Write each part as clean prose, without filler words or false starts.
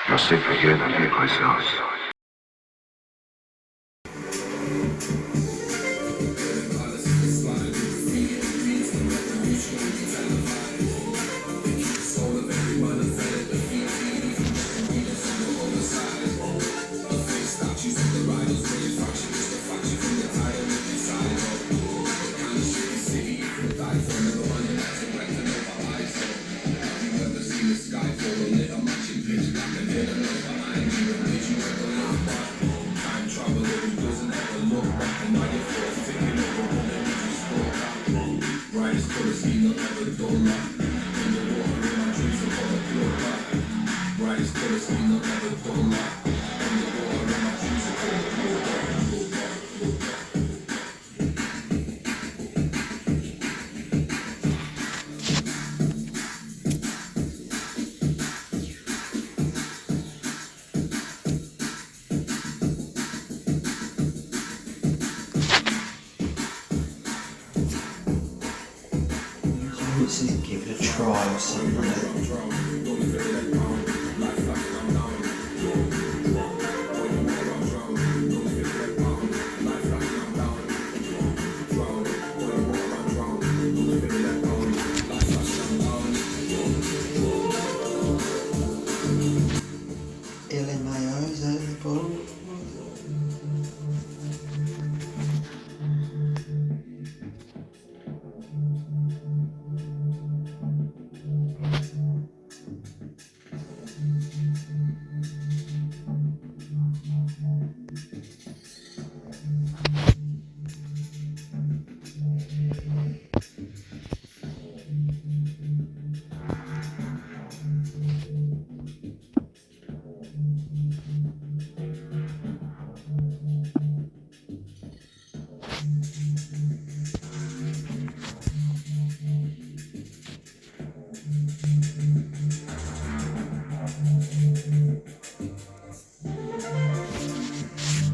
You'll simply hear them here myself. Let's give it a try or something like that. LMAO's out of the bottle.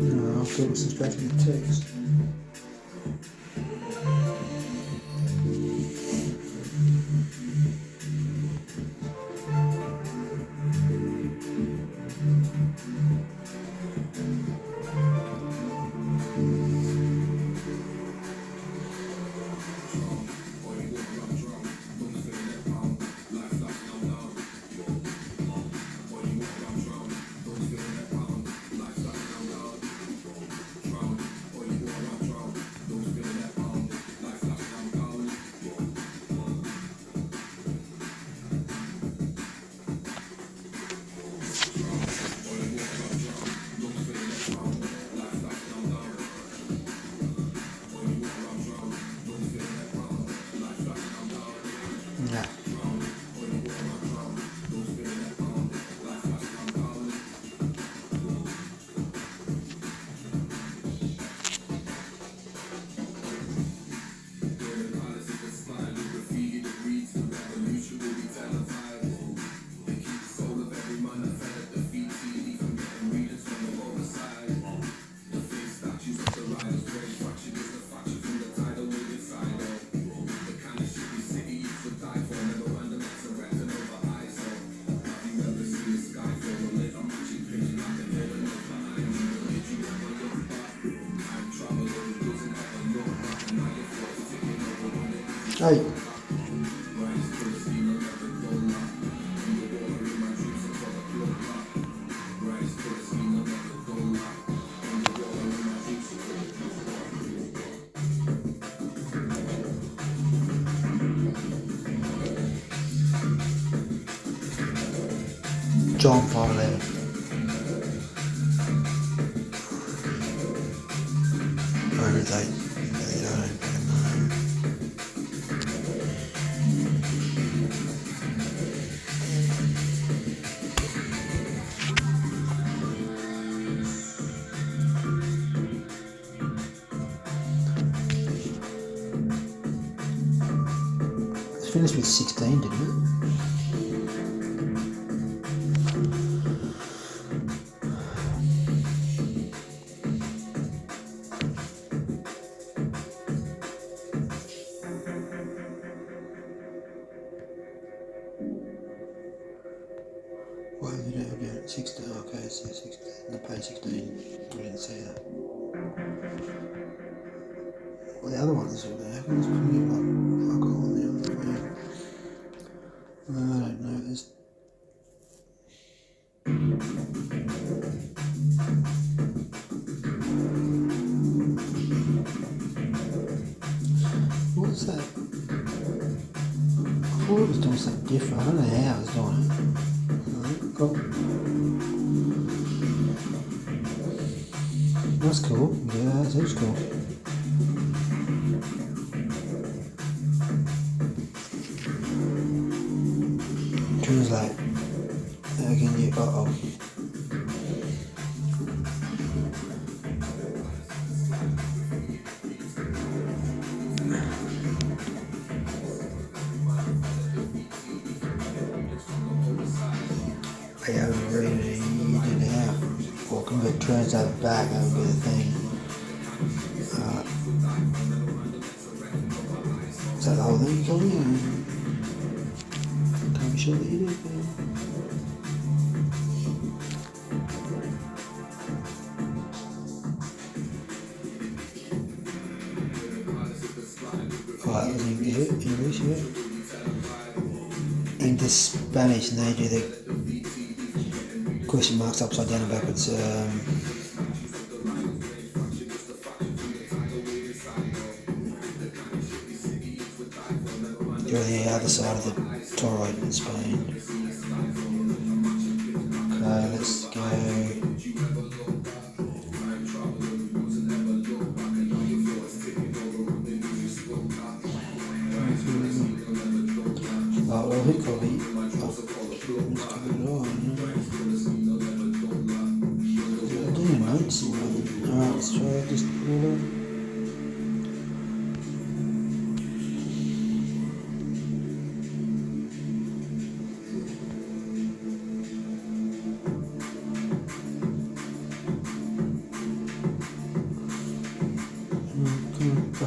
No, I thought it was distracting the text. Yeah. Hey. John Farley. Where is they? It's finished with 16, didn't it? video again. 16. Okay, it's 16. The page 16. I didn't see that. Well, the other ones are there. How come it's putting it like fuck all on the other way? I don't know. There's what's that? I thought it was doing something different. I don't know how it's doing it. Alright, cool. That's cool. Yeah, that is cool. Translate. Again, you. Uh oh. I haven't read it out. Or convert translate back, that would be the thing. Is that the whole thing, Tony? Can't be sure that you did, man. Right, that was English, yeah. Into Spanish, and they do the question marks upside down and backwards. You're the other side of the toroid in Spain. Okay, let's go. Oh, well, he could be. I didn't notice it. Alright, let's try just pull it.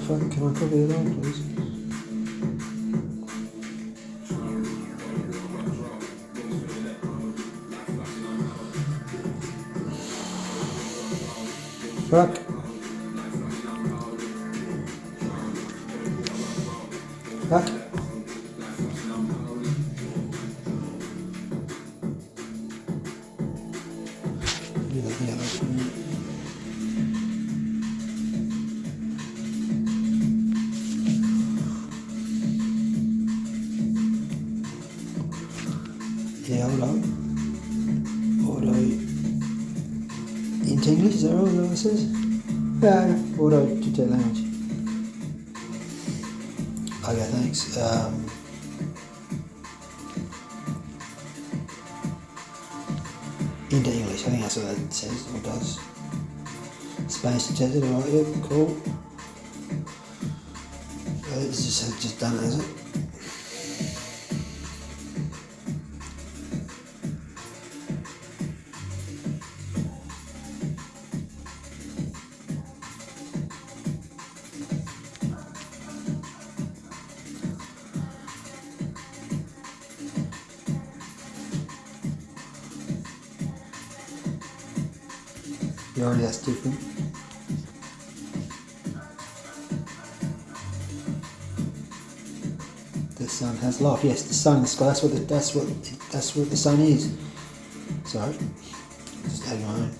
Can I copy it on, please? Fuck. Fuck. Yeah, hold up. Auto. Into English, is that right? Is that what it says? Yeah, auto to language. Okay, thanks. Into English, I think that's what that says or does. Spanish to test it, alright, yep, cool. It's just done it, has it? You already asked different. The sun has life. Yes, the sun in the sky. That's what the sun is. So, just add my own.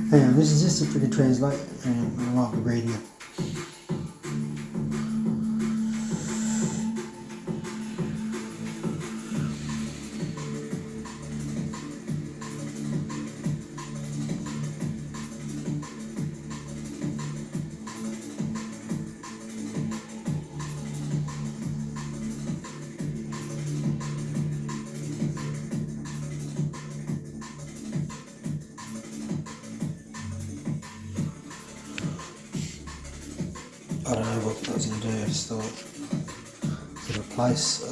Hang on, this is just to freaking translate and I might be reading it. I don't know what I was going to do. I just thought to replace.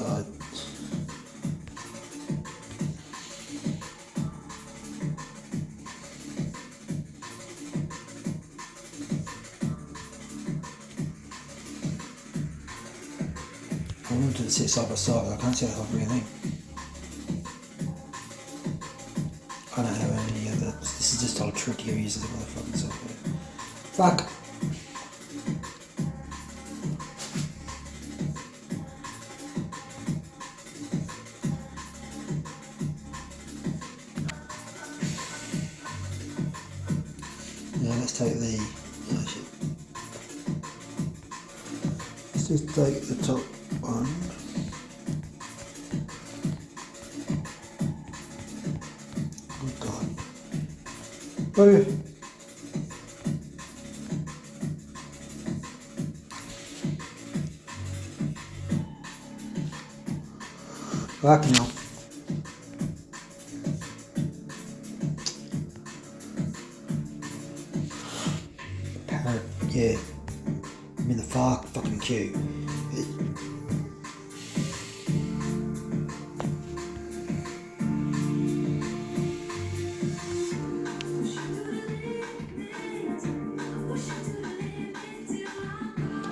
I wanted to sit side by side, but I can't see the whole thing. I don't have any other. This is just all tricky uses of motherfucking software. Fuck! Yeah, let's take the. Oh shit. Let's just take the top one. Good God. Okay. Fucking hell. Parrot, yeah. I'm in the fucking queue.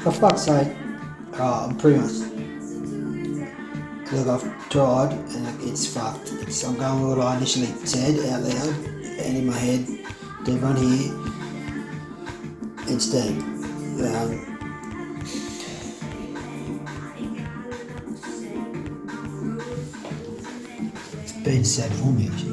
For fuck's sake, I'm pretty much. Look, I've tried and it's fucked. I'm going with what I initially said out loud and in my head to everyone here instead. It's been sad for me actually.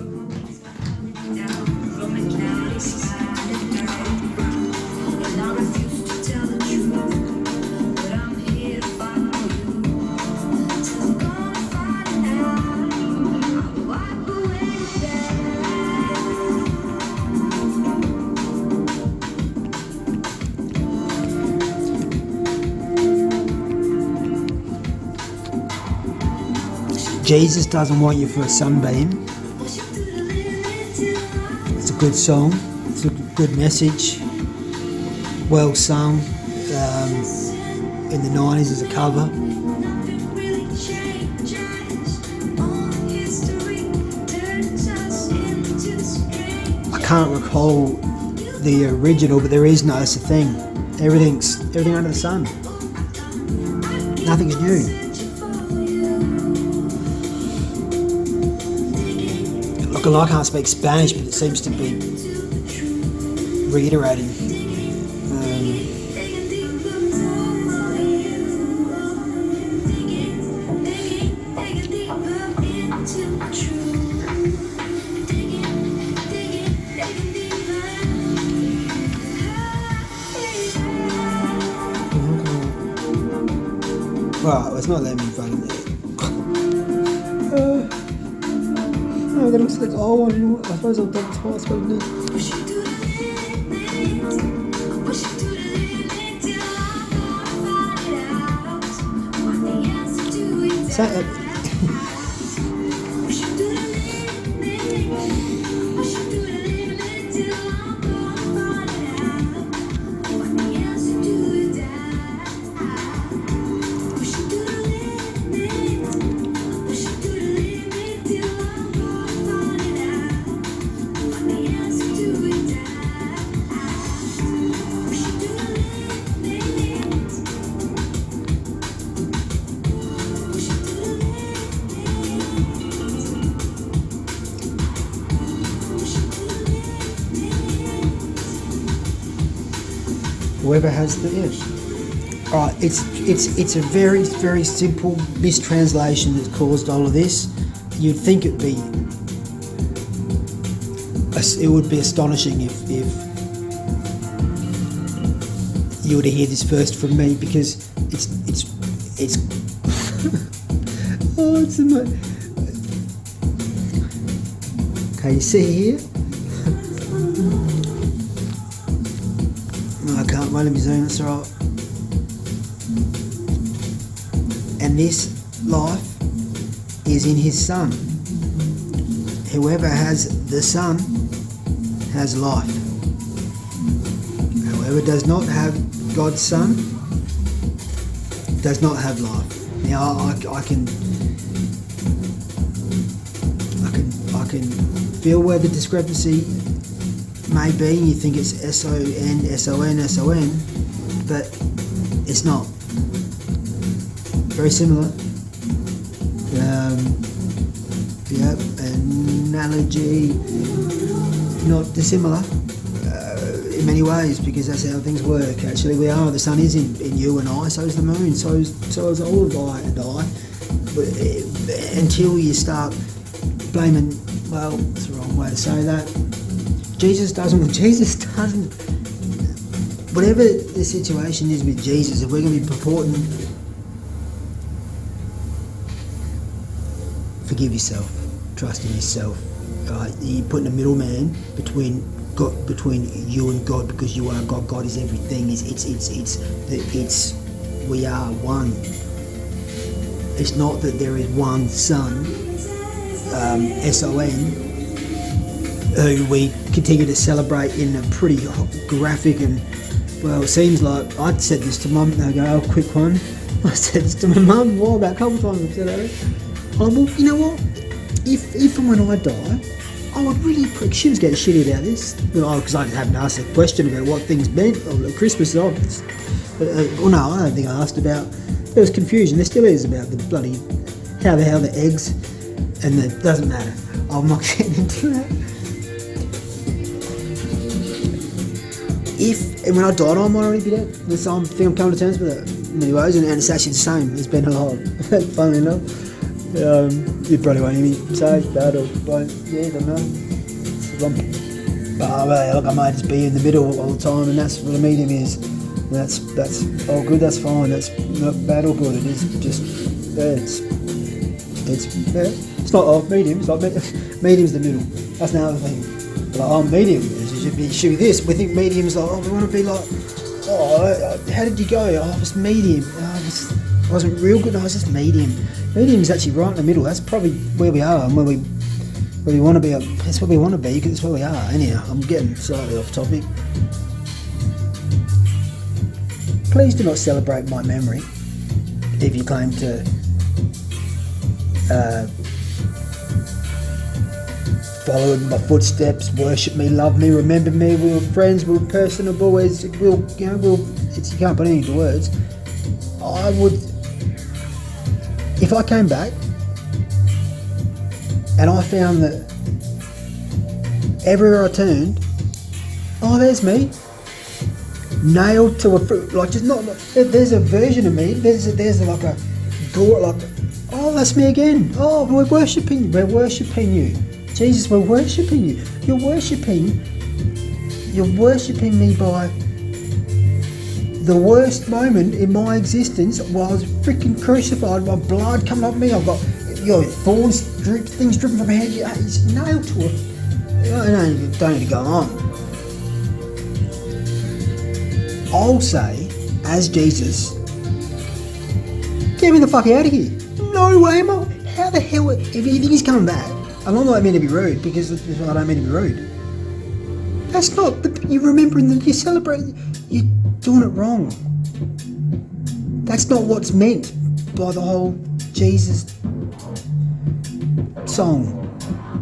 Jesus doesn't want you for a sunbeam. It's a good song. It's a good message. Well sung. In the 90s as a cover. I can't recall the original, but there is no such thing. Everything under the sun. Nothing is new. Look, I can't speak Spanish, but it seems to be reiterating. Well, it's not letting me fucking. No, that looks like all one. I suppose I've done twice, but no. Whoever has the Alright, it's a very, very simple mistranslation that's caused all of this. You'd think it would be astonishing if you were to hear this first from me, because it's oh, it's in my. Okay, you see here. I can't let me zoom, that's alright. And this life is in his Son. Whoever has the Son has life. Whoever does not have God's Son does not have life. Now I can feel where the discrepancy may be. You think it's SON, SON, SON, but it's not. Very similar. Yeah, analogy, not dissimilar in many ways, because that's how things work. Actually, we are. The sun is in you and I. So is the moon. So is all of I and I. But until you start blaming, well, it's the wrong way to say that. Jesus doesn't. Whatever the situation is with Jesus, if we're going to be purporting, forgive yourself, trust in yourself. Right? You're putting a middleman between God, between you and God, because you are God. God is everything. It's we are one. It's not that there is one Son, SON, who we continue to celebrate in a pretty graphic and, well, it seems like, I'd said this to Mum, they go, oh, quick one. I said this to my mum, well, about a couple of times I've said that. Oh, well, you know what? If and when I die, I would really, she was getting shitty about this, because I haven't asked a question about what things meant on Christmas. No, I don't think I asked about, there was confusion, there still is, about the bloody, how the hell the eggs, and it doesn't matter. I'm not getting into that. And when I died, I might already be dead. I think I'm coming to terms with it in many ways, and it's actually the same as being alive, funnily enough. You probably won't hear me say it's bad or won't, yeah, I don't know. But look, I might just be in the middle all the time, and that's what a medium is. That's all good, that's fine, that's not bad or good, it is just, it's not off medium, it's like medium's the middle, that's another thing. Like, oh, medium, should be this, we think medium's like, oh, we want to be like, oh, how did you go? Oh, I was medium, I wasn't real good, no, I was just medium. Medium's actually right in the middle, that's probably where we are and where we want to be, that's where we want to be, because it's where we are. Anyhow, I'm getting slightly off topic. Please do not celebrate my memory if you claim to follow in my footsteps, worship me, love me, remember me, we were friends, we were personable, you can't put anything into words. I would, if I came back and I found that everywhere I turned, oh, there's me, nailed to a fruit, like just not, there's a version of me, there's like a door, like, oh, that's me again, oh, we're worshipping you, Jesus, we're worshipping you, you're worshipping me by the worst moment in my existence, while I was freaking crucified, my blood coming off me, I've got, thorns, things dripping from my head, it's nailed to it, don't need to go on. I'll say, as Jesus, get me the fuck out of here. No way, am I? How the hell, if you think he's coming back, and I'm not meant to be rude, because I don't mean to be rude. That's not, you're remembering that you celebrate, you're doing it wrong. That's not what's meant by the whole Jesus song.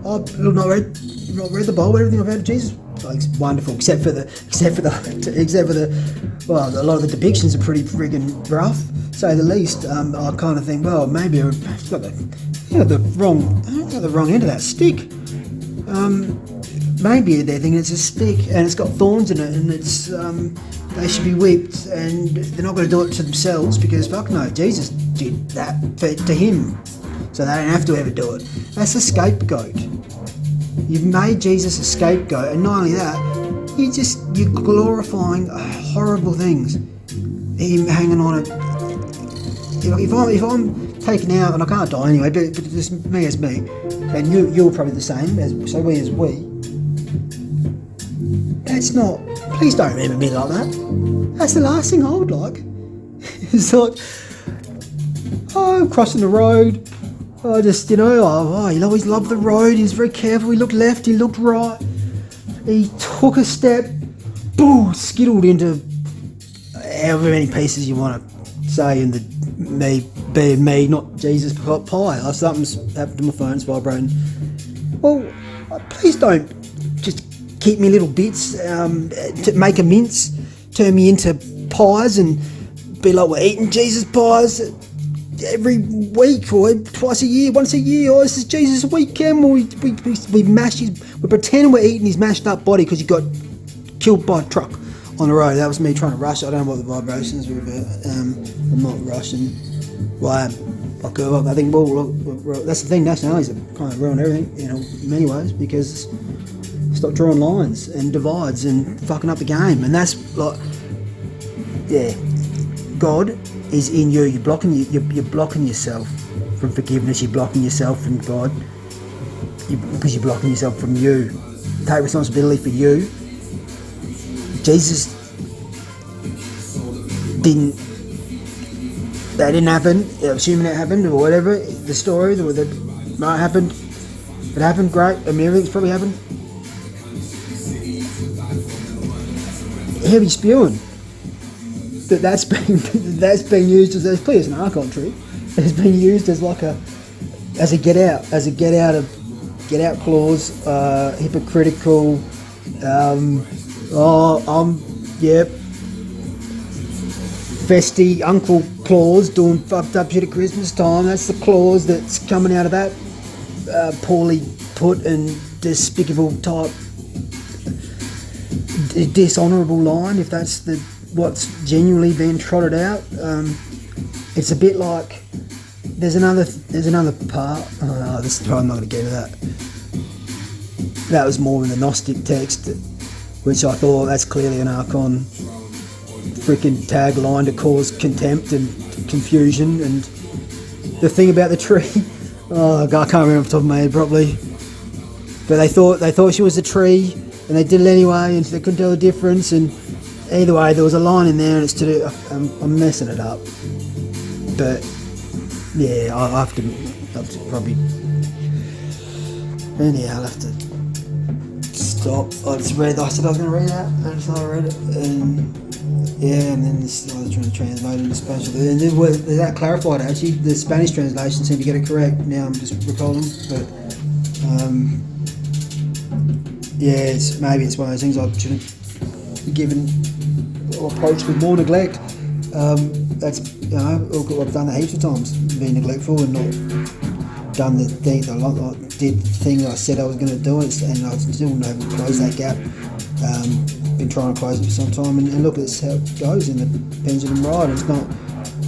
I've not read the Bible, everything I've heard of Jesus. It's wonderful, except for the well, a lot of the depictions are pretty friggin' rough, say the least. I kind of think, well, maybe I've got the wrong end of that stick. Maybe they're thinking it's a stick and it's got thorns in it, and it's they should be whipped, and they're not going to do it to themselves, because fuck no, Jesus did that to him, so they don't have to ever do it. That's a scapegoat. You've made Jesus a scapegoat, and not only that, you're glorifying horrible things. Him hanging on it. If I'm taken out, and I can't die anyway, but just me as me, and you're probably the same, so we as we. That's not. Please don't remember me like that. That's the last thing I would like. It's like, oh, I'm crossing the road. I just, he always loved the road. He was very careful. He looked left, he looked right. He took a step, boom, skittled into however many pieces you want to say in the me being me, not Jesus pie. Something's happened to my phone, it's vibrating. Well, please don't just keep me little bits, to make a mince, turn me into pies and be like, we're eating Jesus pies every week or twice a year, once a year. Oh, this is Jesus weekend. We mash we pretend we're eating his mashed up body because he got killed by a truck on the road. That was me trying to rush. I don't know what the vibrations were about. I'm not rushing. Well, I think, well, that's the thing, nationalities have kind of ruined everything, in many ways, because stop drawing lines and divides and fucking up the game. And that's like, yeah, God is in you. You're blocking yourself from forgiveness. You're blocking yourself from God because you're blocking yourself from you. Take responsibility for you. Jesus that didn't happen, assuming it happened or whatever, the story that might happen. If it happened, great. I mean, everything's probably happened. Heavy spewing. That's been used as clear as an archon trick. It's been used as like as a get out clause, hypocritical. Festy uncle clause, doing fucked up shit at Christmas time. That's the clause that's coming out of that poorly put and despicable type, dishonourable line. If that's what's genuinely being trotted out, it's a bit like there's another part. I'm not going to get into that. That was more in the Gnostic text, which I thought that's clearly an archon freaking tagline to cause contempt and confusion. And the thing about the tree, I can't remember off the top of my head properly, but they thought she was a tree, and they did it anyway, and they couldn't tell the difference. And either way, there was a line in there, and it's to do. I'm messing it up, but yeah, I'll have to probably. Anyhow, I'll have to stop. I just read. I said I was going to read that, and so I read it, and yeah, and then I was trying to translate it into Spanish. And then that clarified actually. The Spanish translation seemed to get it correct. Now I'm just recalling, but yeah, maybe it's one of those things I should have given or approached with more neglect. That's I've done that heaps of times, being neglectful and not done the thing that I did the thing that I said I was going to do, and I still haven't closed that gap. Been trying to close it for some time, and look, that's how it goes in the pendulum ride. It's not.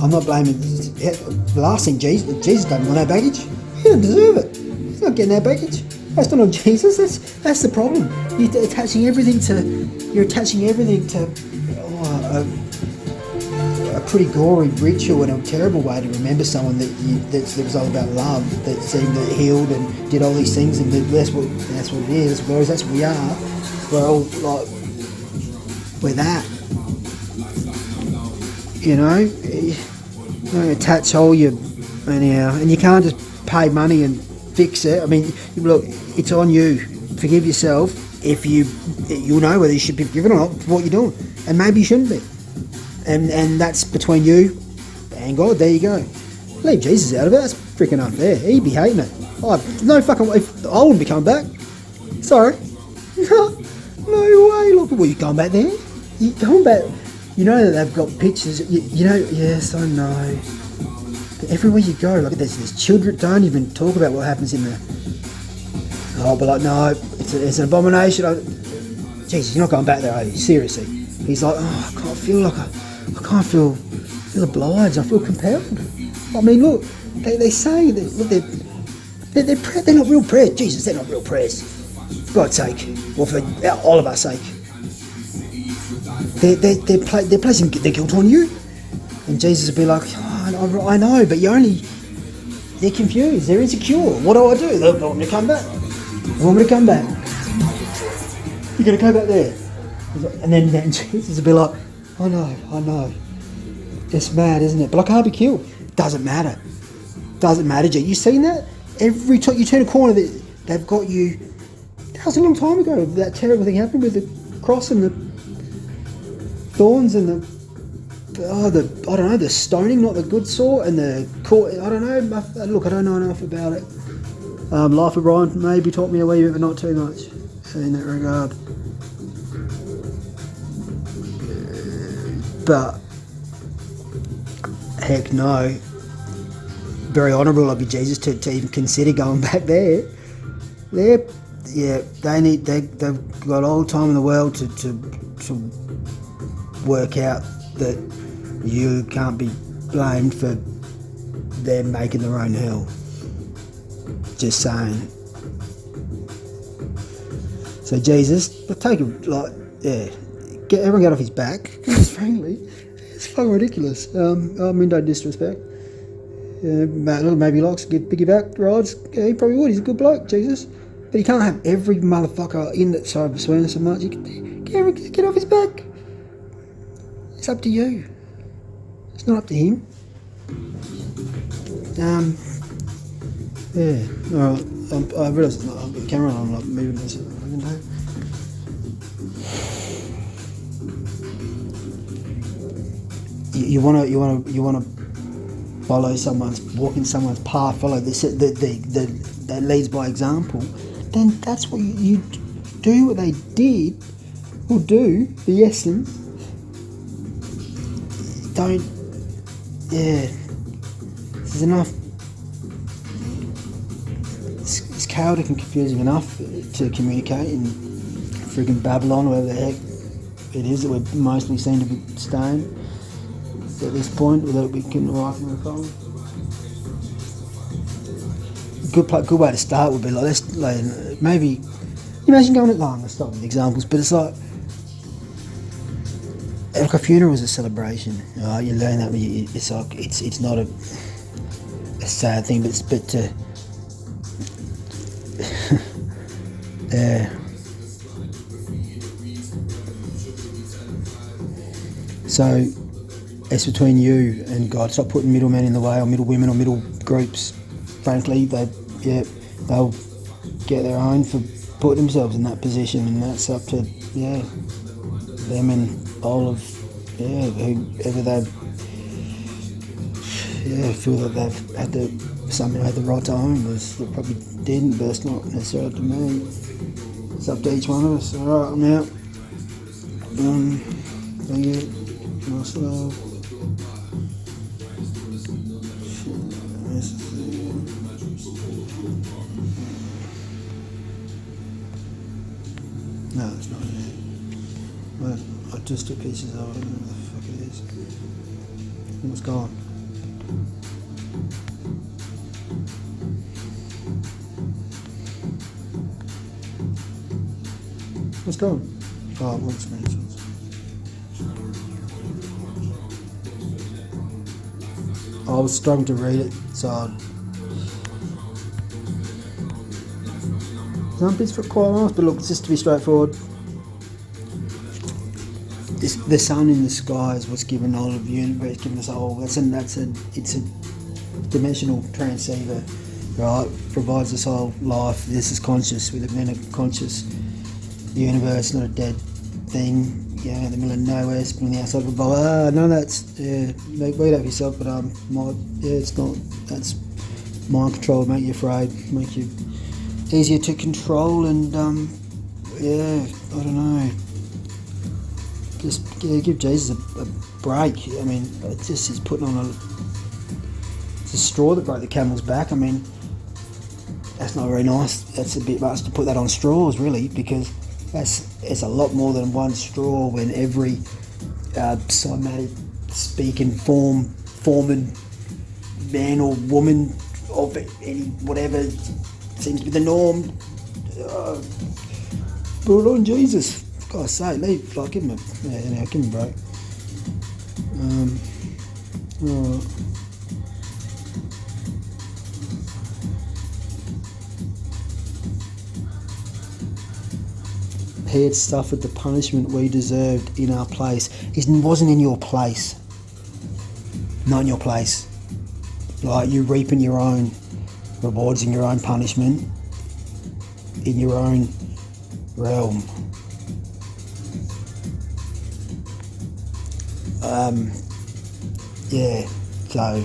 I'm not blaming. The last thing Jesus doesn't want our baggage. He doesn't deserve it. He's not getting our baggage. That's not on Jesus. That's the problem. You're attaching everything to a pretty gory ritual and a terrible way to remember someone that was all about love, that seemed that healed and did all these things, and that's what it is. Whereas that's what we are. We're all like. With that, you attach all your anyhow, and you can't just pay money and fix it. I mean, look, it's on you. Forgive yourself if you'll know whether you should be forgiven or not for what you're doing, and maybe you shouldn't be, and that's between you and God. There you go. Leave Jesus out of it. That's freaking unfair. He'd be hating it. No fucking way. I wouldn't be coming back. Sorry. No way. Look, well, you going back there? You going back? You know that they've got pictures. Yes, I know. But everywhere you go, like there's children. Don't even talk about what happens in there. Oh, but like no, it's an abomination. Jesus, you're not going back there, are you? Seriously? He's like, I can't feel obliged. I feel compelled. I mean, look, they say that. Look, they're not real prayers. Jesus, they're not real prayers. For God's sake, or for all of our sake, they're placing their guilt on you, and Jesus will be like, I know, but they're confused, they're insecure. What do? They want me to come back. They want me to come back. You're going to go back there, and then Jesus will be like, I know, it's mad, isn't it? But I can't be killed. Doesn't matter, Jay. You seen that? Every time you turn a corner, they've got you. That was a long time ago. That terrible thing happened with the cross and the thorns and the I don't know, the stoning, not the good sort, and the court. I don't know. Look, I don't know enough about it. Life of Brian maybe taught me a wee bit, but not too much in that regard. But heck no. Very honourable of you, Jesus, to even consider going back there. They've got all the time in the world to work out that you can't be blamed for them making their own hell. Just saying. So Jesus, take it get everyone get off his back. Because frankly, it's fucking ridiculous. I mean, don't disrespect. Maybe he likes to get biggie back rides. Yeah, he probably would. He's a good bloke, Jesus. But you can't have every motherfucker in that. Sorry for swearing so much. You can get off his back. It's up to you. It's not up to him. Yeah. All right. I realise it's not. I've got the camera on. I'm not moving this. You wanna follow walking someone's path. Follow that leads by example. Then that's what you do. What they did, or do the essence. Don't. Yeah. This is enough. It's chaotic and confusing enough to communicate in friggin' Babylon, or wherever the heck it is that we mostly seem to be staying at this point, without we can write them a phone. Good way to start would be maybe imagine going at long. Let's stop with examples, but it's like a funeral is a celebration. You learn that it's like it's not a sad thing, but to yeah. So it's between you and God. Stop putting middlemen in the way, or middle women, or middle groups. Frankly, they'll get their own for putting themselves in that position, and that's up to them and all of whoever they feel that they've somehow had the right to own. They probably didn't, but it's not necessarily up to me. It's up to each one of us. All right, I'm out. Thank you. Nice love. No, it's not there. Well, I just took pieces of it. I don't know what the fuck it is. It's gone. It's gone. Oh, it wants me. I was struggling to read it, so some bits for quite honest, but look, just to be straightforward, the sun in the sky is what's given all of the universe, given us all. It's a dimensional transceiver, right? Provides us all life. This is conscious. We live in a conscious universe, not a dead thing. In the middle of nowhere, spinning the outside of a bowl. No, that's read up yourself, but it's not. That's mind control. Make you afraid. Make you easier to control, and I don't know. Just give Jesus a break. I mean, he's putting on it's a straw that broke the camel's back. I mean, that's not very nice. That's a bit much to put that on straws, really, because it's a lot more than one straw when every somatic speaking forming man or woman of any whatever seems to be the norm. Put it on Jesus. For God's sake, give him a break. Alright. He had suffered the punishment we deserved in our place. He wasn't in your place. Not in your place. Like, you're reaping your own rewards and your own punishment in your own realm. yeah, so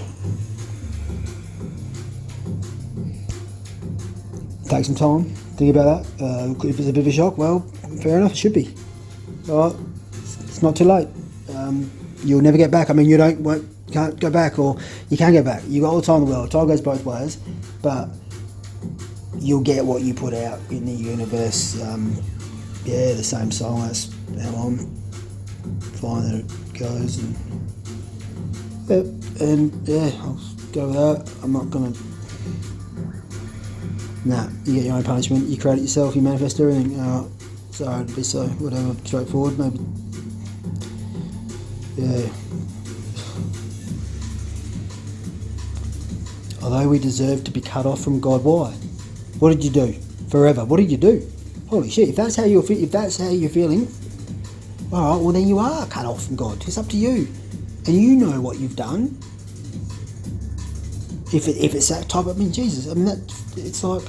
take some time, think about that. If it's a bit of a shock, well, fair enough, it should be. All right, it's not too late. You'll never get back. I mean, can't go back, or you can get back. You got all the time in the world. Time goes both ways, but you'll get what you put out in the universe. Yeah, the same song. That's how I'm finding it goes, and yeah, I'll go with that. I'm not gonna. Nah, you get your own punishment. You create it yourself. You manifest everything. Sorry, it'd be so whatever. Straightforward, maybe. Yeah. Although we deserve to be cut off from God, why? What did you do? Forever. What did you do? Holy shit! If that's how you're feeling, all right. Well, then you are cut off from God. It's up to you, and you know what you've done. If it's that type, I mean, Jesus. I mean, it's like.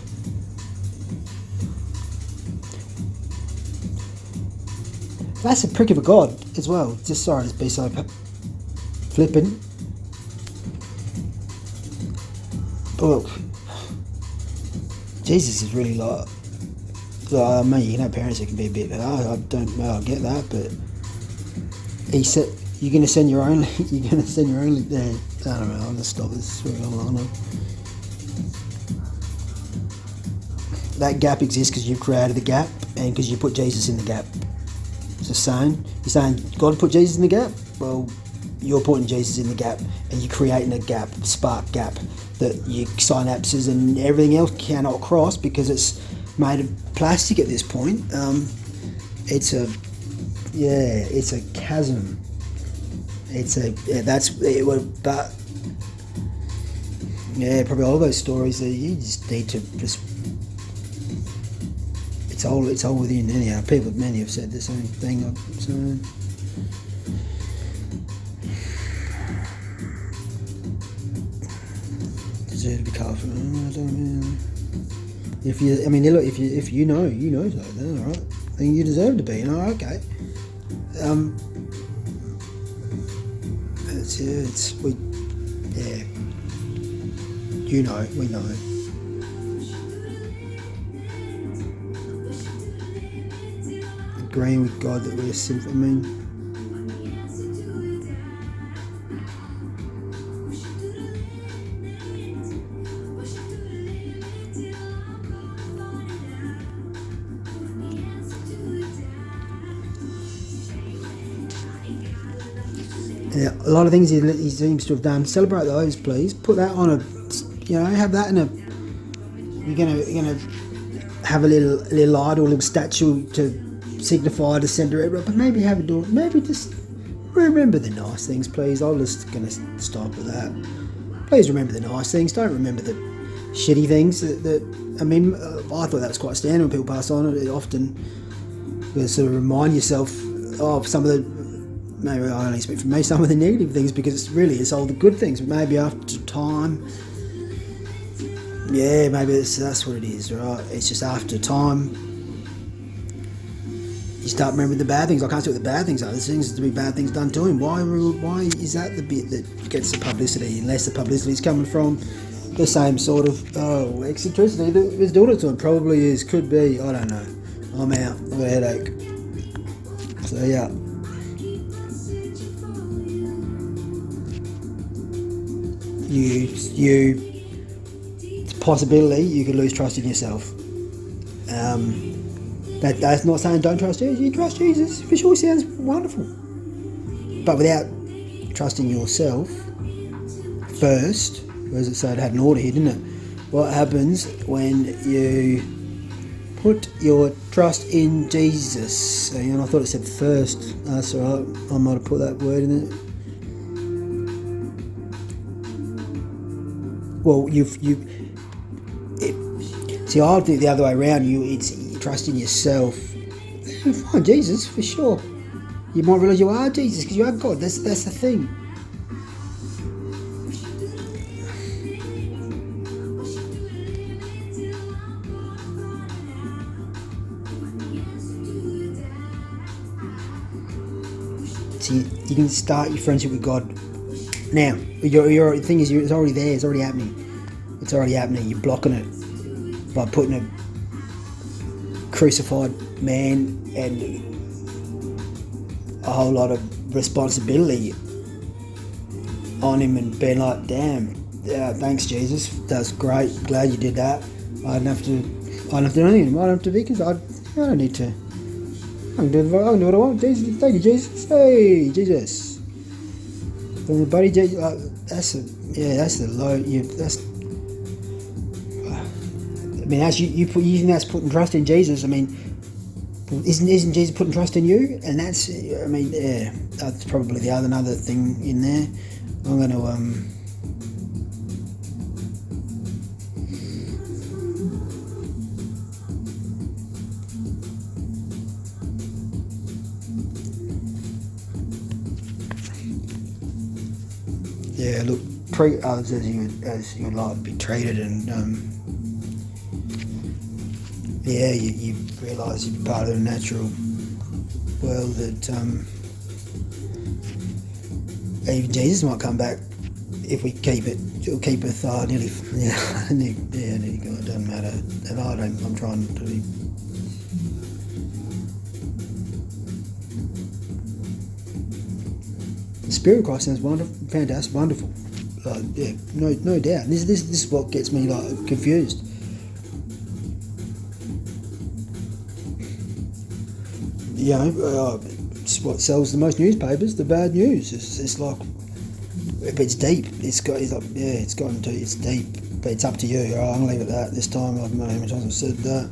That's a prick of a God as well. Just sorry to be so flippant. But look, Jesus is really like I mean, you know, parents that can be a bit. I don't know. I get that, but he said you're going to send your own. You're going to send your own. There, I don't know. I'll just stop this. That gap exists because you created the gap, and because you put Jesus in the gap. It's the same. You're saying God put Jesus in the gap. Well, you're putting Jesus in the gap, and you're creating a gap, spark gap, that your synapses and everything else cannot cross because it's made of plastic at this point. It's a chasm. But yeah, probably all those stories that you just need to just. It's all within anyhow. Many have said the same thing. So. Deserve to be cut off. I don't know. If you know so, then all right. Then you deserve to be. Okay. You know, we know. Agreeing with God that we're sinful. I mean. Yeah, a lot of things he seems to have done. Celebrate those, please. Put that on have that in a. You're gonna have a little idol, a little statue to signify to send her. But maybe have it do. Maybe just remember the nice things, please. I'm just gonna stop with that. Please remember the nice things. Don't remember the shitty things. I mean, I thought that was quite standard when people pass on. It often you sort of remind yourself of some of the. Maybe I only speak for me, some of the negative things, because it's all the good things. But maybe after time, yeah, maybe that's what it is, right? It's just after time, you start remembering the bad things. I can't see what the bad things are. There seems to be bad things done to him. Why is that the bit that gets the publicity? Unless the publicity is coming from the same sort of eccentricity that was doing it to him. Probably is, could be. I don't know. I'm out. I've got a headache. So yeah. It's a possibility you could lose trust in yourself. That's not saying don't trust Jesus. You trust Jesus, for sure, sounds wonderful. But without trusting yourself first, as it said, it had an order here, didn't it? What happens when you put your trust in Jesus? And I thought it said first. That's all right. I might have put that word in it. Well, see, I'll do it the other way around. You trust in yourself. You find Jesus for sure. You might realise you are Jesus because you are God. That's the thing. See, you can start your friendship with God Now, your thing is, it's already there. It's already happening. It's already happening. You're blocking it by putting a crucified man and a whole lot of responsibility on him and being like, damn, thanks Jesus, that's great, glad you did that. I don't have to do anything. I don't have to be, because I don't need to. I can do what I want. Jesus, thank you, Jesus. Hey, Jesus. From the buddy, Jesus, that's the low. I mean, as you that's putting trust in Jesus. I mean, isn't Jesus putting trust in you? And that's, I mean, yeah, that's probably the another thing in there. I'm going to yeah, look, treat others as you would like to be treated, and yeah, you realise you're part of the natural world that even Jesus might come back if we keep it. It'll keep us nearly. Nearly God. It doesn't matter. And I'm trying to be. The Spirit of Christ sounds wonderful, fantastic, wonderful. Yeah, no doubt. This is what gets me like confused. You know, it's what sells the most newspapers, the bad news. It's like, if it's deep, it's deep, but it's up to you. All right, I'm gonna leave it at that this time. I don't know how many times I've said that.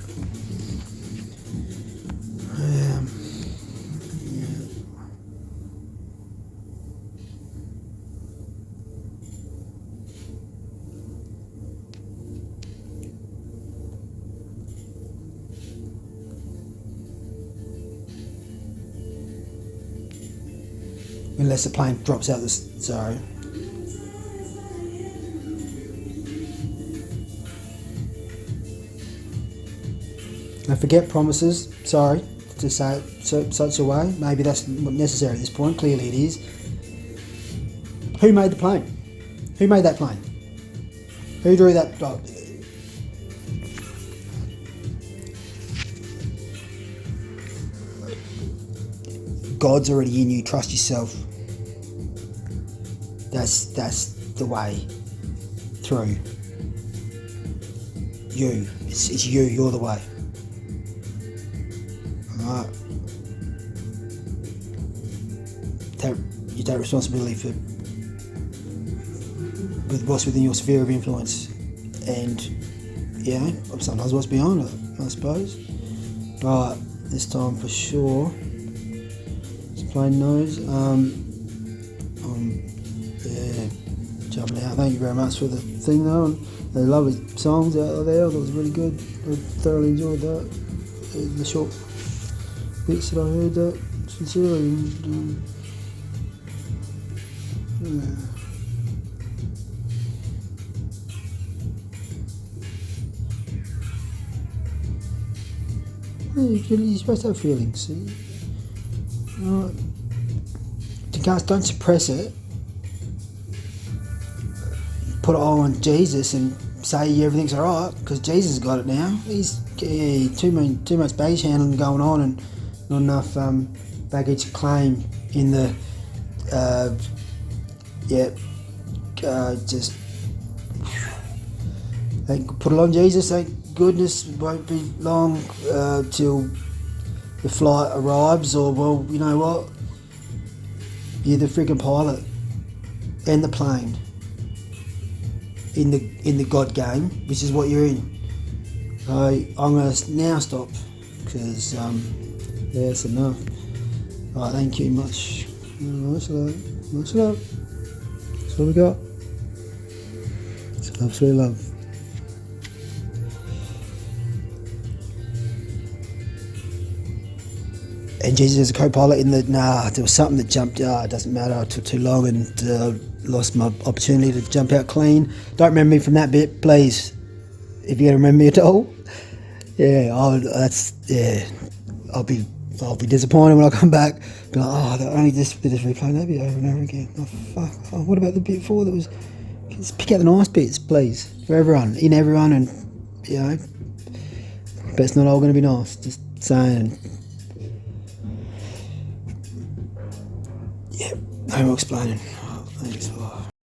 Unless the plane drops out sorry. I forget promises, sorry to say it such a way. Maybe that's not necessary at this point. Clearly it is. Who made the plane? Who made that plane? Who drew that? God's already in you. Trust yourself. That's the way through. You. It's you. You're the way. Alright. You take responsibility for with what's within your sphere of influence, and sometimes what's beyond it, I suppose. But this time for sure. Plain nose. Jumping out. Thank you very much for the thing though. And the lovely songs out there. That was really good. I thoroughly enjoyed that. The short bits that I heard that sincerely. You're supposed to have feelings. Don't suppress it. Put it all on Jesus and say everything's alright, because Jesus has got it now. He's too much baggage handling going on, and not enough baggage claim in the just put it on Jesus. Thank goodness it won't be long till the flight arrives, or well, you know what? You're the freaking pilot and the plane in the God game, which is what you're in. So I'm gonna now stop because it's enough. Alright, thank you much. Much love. That's what we got. It's love, sweet love. And Jesus as a co-pilot in the, there was something that jumped, it doesn't matter, I took too long and lost my opportunity to jump out clean. Don't remember me from that bit, please, if you remember me at all. I'll be I'll be disappointed when I come back. Be like, oh, they only just replaying that bit over and over again. Oh fuck! Oh, what about the bit before that was? Just pick out the nice bits, please, for everyone, and you know. But it's not all going to be nice. Just saying. Yeah, no more explaining. Oh, thanks.